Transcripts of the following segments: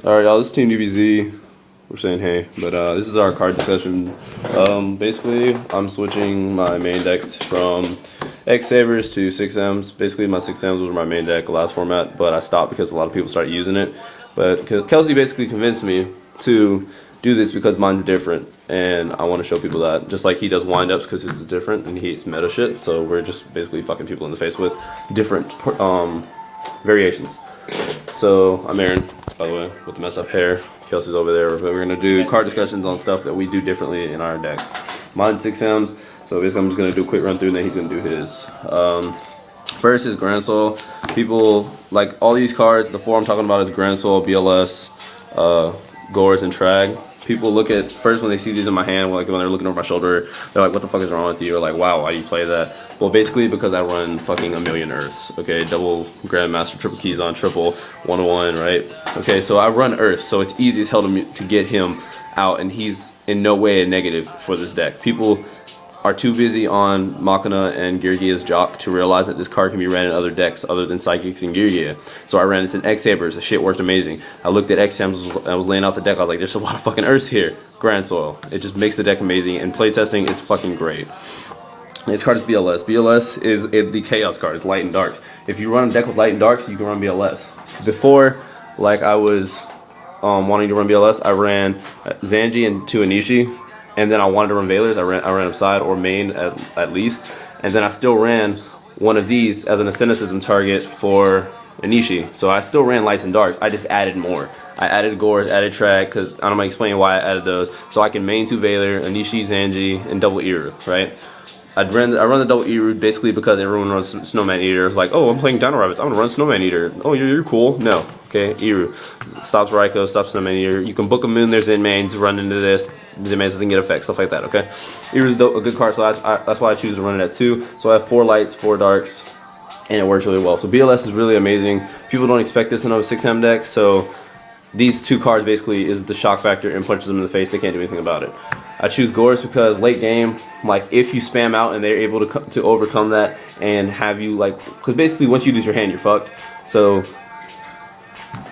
Alright, y'all, this is Teamdbz. We're saying hey, but this is our card discussion. Basically, I'm switching my main deck from X Sabers to 6Ms. Basically, my 6Ms was my main deck last format, but I stopped because a lot of people started using it. But Kelcey basically convinced me to do this because mine's different, and I want to show people that. Just like he does windups because his is different, and he hates meta shit, so we're just basically fucking people in the face with different variations. So, I'm Aaron, by the way, with the messed up hair. Kelcey's over there. But we're going to do card discussions on stuff that we do differently in our decks. Mine's 6Ms, so basically I'm just going to do a quick run through and then he's going to do his. First is Grand Soul. People, like all these cards, the four I'm talking about is Grand Soul, BLS, Gores, and Trag. People look at, first when they see these in my hand, like when they're looking over my shoulder, they're like, what the fuck is wrong with you? Or like, wow, why do you play that? Well, basically because I run fucking a million Earths, okay? Double Grandmaster, triple keys on, triple 101, right? Okay, so I run Earths, so it's easy as hell to get him out, and he's in no way a negative for this deck. People are too busy on Machina and Geargia's Jock to realize that this card can be ran in other decks other than Psychics and Geargia. So I ran this in X Sabers. The shit worked amazing. I looked at XMs, I was laying out the deck. I was like, there's a lot of fucking Earths here. Grand Soil. It just makes the deck amazing. And playtesting, it's fucking great. This card is BLS. BLS is the Chaos card. It's Light and Darks. If you run a deck with Light and Darks, you can run BLS. Before, like I was wanting to run BLS, I ran Zanji and 2 Anishi. And then I wanted to run Veilers. I ran upside or main at least. And then I still ran one of these as an asceticism target for Anishi. So I still ran Lights and Darks. I just added more. I added Gores, added Trag, because I'm going to explain why I added those. So I can main 2 Veiler, Anishi, Zanji, and double Iru, right? I run the double Iru basically because everyone runs Snowman Eater. It's like, oh, I'm playing Dino Rabbits. I'm going to run Snowman Eater. Oh, you're cool. No. Okay, Iru. Stops Raikou, stops Snowman Eater. You can book a moon, there's in mains, run into this. The mains doesn't get effects, stuff like that, okay? Iru's a good card, so that's why I choose to run it at 2. So I have 4 lights, 4 darks, and it works really well. So BLS is really amazing. People don't expect this in a 6M deck, so these 2 cards basically is the shock factor and punches them in the face. They can't do anything about it. I choose Gores because late game, like if you spam out and they're able to overcome that and have you like, because basically once you lose your hand, you're fucked. So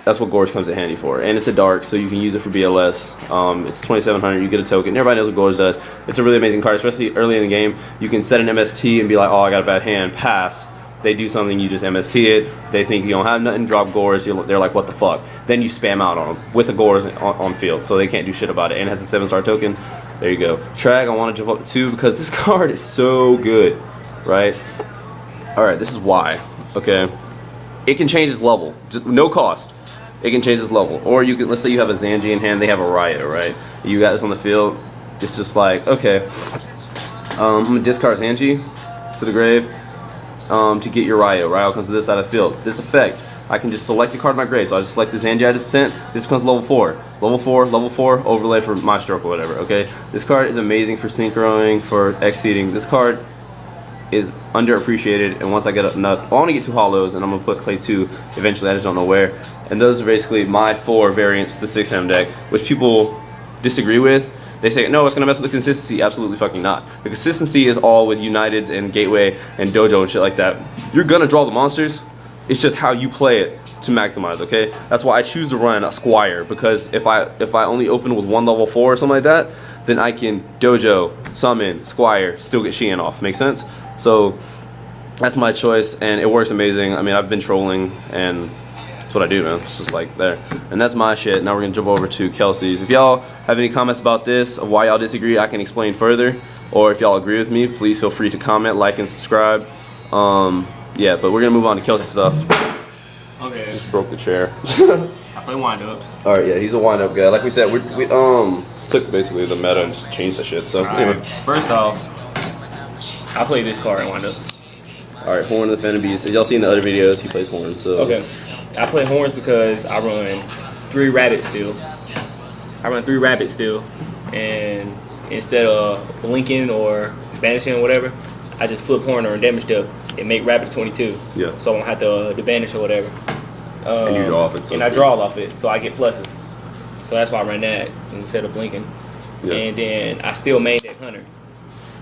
that's what Gores comes in handy for. And it's a dark, so you can use it for BLS. It's 2700, you get a token. Everybody knows what Gores does. It's a really amazing card, especially early in the game. You can set an MST and be like, oh, I got a bad hand, pass. They do something, you just MST it. They think you don't have nothing, drop Gores. They're like, what the fuck? Then you spam out on them with a Gores on field, so they can't do shit about it. And it has a 7-star token. There you go. Trag, I want to jump up to 2 because this card is so good, right? Alright, this is why, okay? It can change its level, just no cost. It can change its level. Or you can, let's say you have a Zanji in hand, they have a Riot, right? You got this on the field, it's just like, okay, I'm going to discard Zanji to the grave to get your Riot. Riot comes to this side of the field. This effect, I can just select the card in my grave. So I just select the Zanji I just sent, this becomes level 4. Level 4, level 4, overlay for my stroke or whatever, okay? This card is amazing for synchroing, for exceeding. This card is underappreciated, and once I get a nut, I want to get 2 hollows, and I'm going to put Clay 2 eventually, I just don't know where. And those are basically my 4 variants to the 6M deck, which people disagree with. They say, no, it's going to mess with the consistency. Absolutely fucking not. The consistency is all with Uniteds and Gateway and Dojo and shit like that. You're going to draw the monsters. It's just how you play it to maximize, okay? That's why I choose to run a Squire, because if I only open with 1 level 4 or something like that, then I can Dojo, Summon, Squire, still get Sheehan off. Make sense? So that's my choice, and it works amazing. I mean, I've been trolling, and that's what I do, man. It's just like there. And that's my shit. Now we're gonna jump over to Kelcey's. If y'all have any comments about this, of why y'all disagree, I can explain further. Or if y'all agree with me, please feel free to comment, like, and subscribe. Yeah, but we're gonna move on to Kelcey stuff. Okay. Just broke the chair. I play windups. All right, yeah, he's a wind-up guy. Like we said, we took basically the meta and just changed the shit. So anyway. First off, I play this card in windups. All right, Horn of the Teamdbz. As y'all seen in the other videos, he plays Horn. So okay, I play horns because I run 3 rabbits still. And instead of blinking or banishing or whatever, I just flip horn or damage up and make rabbit 22. Yeah. So I don't have to banish or whatever. And you draw off it. So and I draw off it, so I get pluses. So that's why I run that instead of blinking. Yeah. And then I still main deck Hunter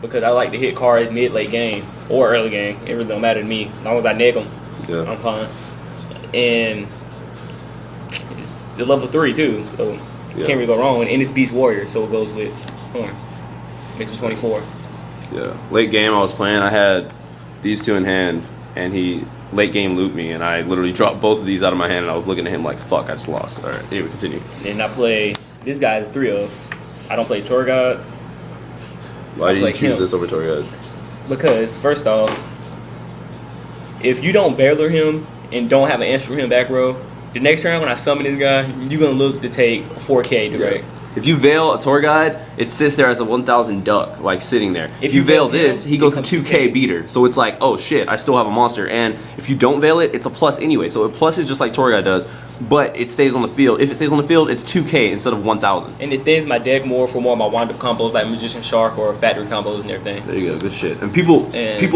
because I like to hit cards mid-late game or early game. It really don't matter to me. As long as I neg them, yeah, I'm fine. And the level 3 too, so you can't really go wrong. And it's Beast Warrior, so it goes with Horn. Makes him 24. Yeah. Late game, I was playing. I had these two in hand, and he late game looped me, and I literally dropped both of these out of my hand, and I was looking at him like, "Fuck, I just lost." All right, anyway, continue. And I play this guy. The 3 of. I don't play Tour Gods. Why did you choose this over Tour God? Because first off, if you don't Valor him and don't have an answer for him back row, the next round when I summon this guy, you're gonna look to take 4K direct. If you Veil a Tour Guide, it sits there as a 1,000 duck, like sitting there. If you Veil him, this, he goes to 2K beater. So it's like, oh shit, I still have a monster. And if you don't Veil it, it's a plus anyway. So a plus is just like Tour Guide does, but it stays on the field. If it stays on the field, it's 2K instead of 1,000. And it thins my deck more for more of my wind-up combos like Magician Shark or Factory combos and everything. There you go, good shit. And people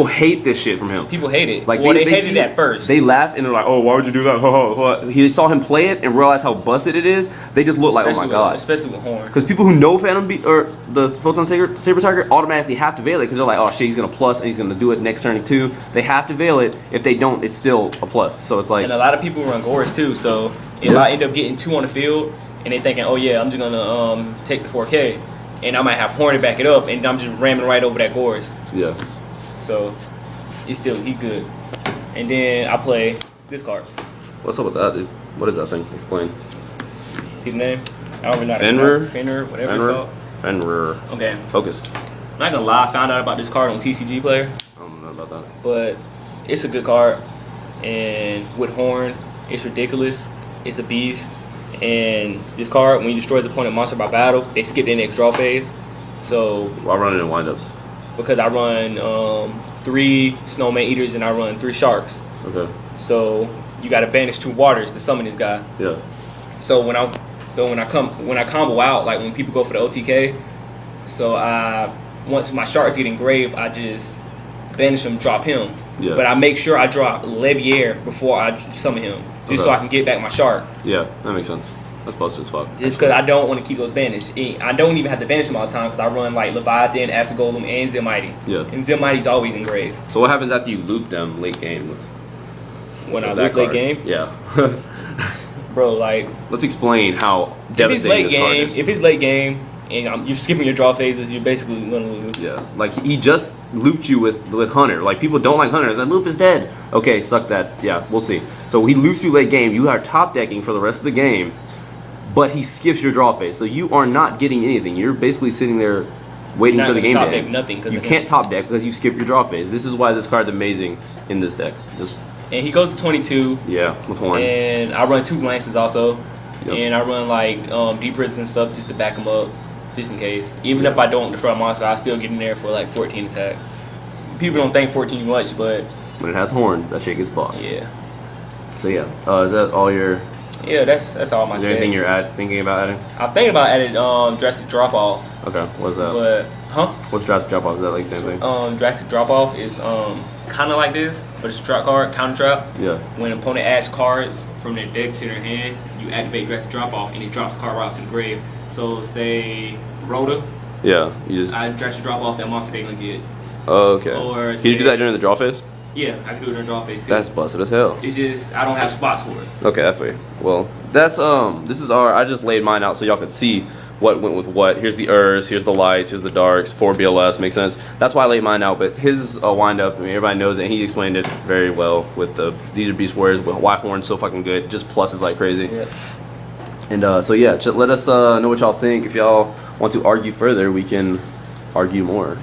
hate this shit from him. People hate it. Like well, they hated it at first. They laugh and they're like, oh, why would you do that? He saw him play it and realized how busted it is. They just look like, oh my god. Especially with Horn. Because people who know Phantom or the Photon Saber Tiger automatically have to Veil it because they're like, oh shit, he's gonna plus and he's gonna do it next turn too. They have to Veil it. If they don't, it's still a plus. So it's like. And a lot of people run Gores too. So if I end up getting 2 on the field and they thinking, oh yeah, I'm just gonna take the 4K, and I might have Horn to back it up, and I'm just ramming right over that Gores. Yeah. So he good. And then I play this card. What's up with that, dude? What is that thing? Explain. See the name? I don't even know how to Fenrir? pronounce it. Fenrir, whatever it's called. Fenrir. Okay. Focus. I'm not gonna lie, I found out about this card on TCG Player. I don't know about that. But it's a good card. And with Horn, it's ridiculous. It's a beast. And this card, when you destroy the opponent monster by battle, they skip the next draw phase. So why run it in windups? Because I run 3 Snowman Eaters and I run 3 Sharks. Okay. So you gotta banish 2 waters to summon this guy. Yeah. So when I combo out, like when people go for the OTK, so once my sharks get engraved, I just banish him, drop him. Yeah. But I make sure I drop Levier before I summon him, just so I can get back my shark. Yeah, that makes sense. That's busted as fuck. Just because I don't want to keep those banished. I don't even have to banish them all the time because I run like Leviathan, Acid Golem, and Zemmighty. Yeah. And Zemmighty's always engraved. So what happens after you loop them late game? When I loop late game? Yeah. Bro, like. Let's explain how devastating this card is. If it's late game and you're skipping your draw phases, you're basically going to lose. Yeah. Like he just looped you with Hunter. Like people don't like Hunter. That loop is dead. Okay, suck that. Yeah, we'll see. So he loops you late game. You are top decking for the rest of the game, but he skips your draw phase. So you are not getting anything. You're basically sitting there waiting for the game to end. Nothing. You can't top deck because you skip your draw phase. This is why this card's amazing in this deck. And he goes to 22. Yeah, with Horn. And I run 2 glances also. Yep. And I run like deep prison and stuff just to back him up, just in case. Even if I don't destroy a monster, I still get in there for like 14 attack. People don't think 14 much, but when it has Horn, that shit gets buffed. Yeah. So yeah, is that all your? Yeah, that's all my. Is there anything you're thinking about adding? I'm thinking about adding drastic drop off. Okay, what's that? But What's drastic drop off? Is that like the same thing? Drastic drop off is kind of like this, but it's a trap card, counter trap. Yeah. When an opponent adds cards from their deck to their hand, you activate drastic drop off, and it drops the card right off to the grave. So say Rhoda. Yeah, I drastic drop off that monster they're gonna get. Oh, okay. Or can you do that during the draw phase? Yeah, I can do it during draw phase too. That's busted as hell. It's just I don't have spots for it. Okay, that way. Well, that's this is I just laid mine out so y'all could see what went with what. Here's the Urs, here's the lights, here's the darks, 4 BLS, makes sense. That's why I laid mine out, but his wind up, I mean, everybody knows it, and he explained it very well with these are Beast Warriors, why Horn's so fucking good, just pluses like crazy. Yes. And so yeah, let us know what y'all think. If y'all want to argue further, we can argue more.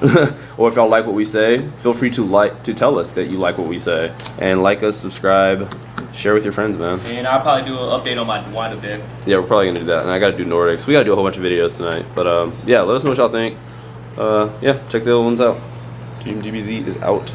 Or if y'all like what we say, feel free to tell us that you like what we say. And like us, subscribe, share with your friends, man. And I'll probably do an update on my wind up deck. Yeah, we're probably gonna do that. And I gotta do Nordics. We gotta do a whole bunch of videos tonight. But yeah, let us know what y'all think. Yeah, check the other ones out. Teamdbz is out.